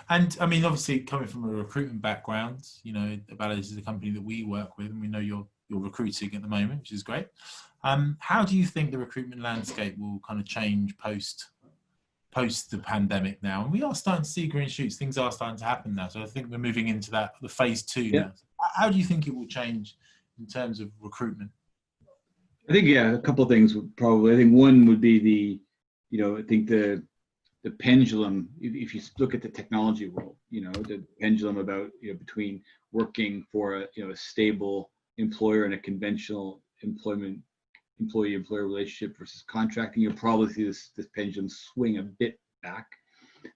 And I mean, obviously, coming from a recruitment background, Validus is a company that we work with, and we know you're recruiting at the moment, which is great. How do you think the recruitment landscape will kind of change post the pandemic now? And we are starting to see green shoots. Things are starting to happen now. So I think we're moving into the phase 2 now. How do you think it will change in terms of recruitment? I think, a couple of things probably. I think one would be I think the pendulum, if you look at the technology world, the pendulum about, between working for a stable employer and a conventional employee-employer relationship versus contracting, you'll probably see this pendulum swing a bit back,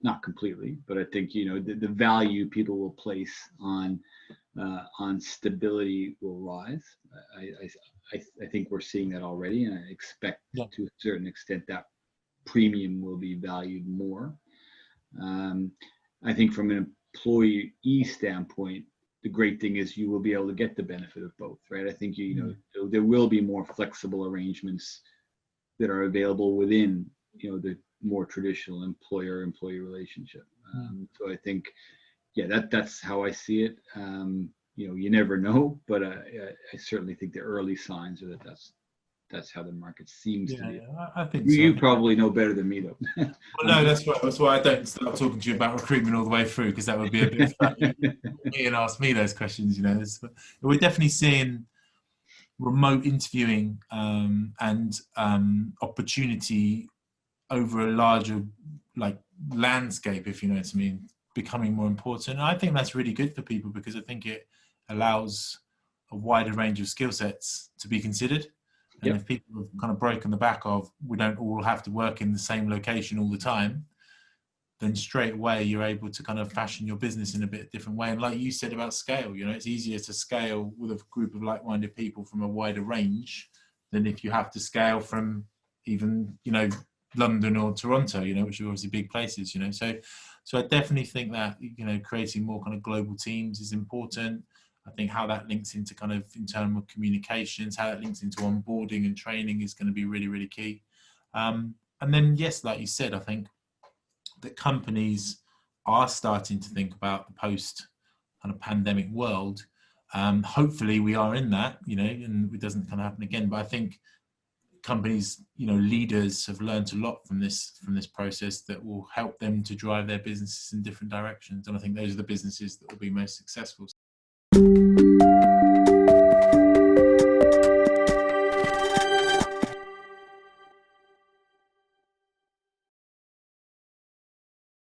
not completely, but I think, the value people will place on stability will rise. I think we're seeing that already, and I expect to a certain extent that premium will be valued more. I think from an employee standpoint, the great thing is you will be able to get the benefit of both, right? I think there will be more flexible arrangements that are available within the more traditional employer-employee relationship. So I think, that's how I see it. You never know, but I certainly think the early signs are that's how the market seems to be. Yeah, I think you so. Probably know better than me, though. Well, no, that's right. That's why I don't start talking to you about recruitment all the way through, because that would be a bit funny. And ask me those questions. We're definitely seeing remote interviewing and opportunity over a larger landscape, if you know what I mean, becoming more important. And I think that's really good for people, because I think it allows a wider range of skill sets to be considered. And if people have kind of broken the back of, we don't all have to work in the same location all the time, then straight away you're able to kind of fashion your business in a bit different way. And like you said about scale, it's easier to scale with a group of like-minded people from a wider range than if you have to scale from even, London or Toronto, which are obviously big places, So I definitely think that, creating more kind of global teams is important. I think how that links into kind of internal communications, how that links into onboarding and training is going to be really, really key. And then, yes, like you said, I think that companies are starting to think about the post kind of pandemic world. Hopefully we are in that, and it doesn't kind of happen again. But I think companies, leaders have learned a lot from this process that will help them to drive their businesses in different directions. And I think those are the businesses that will be most successful.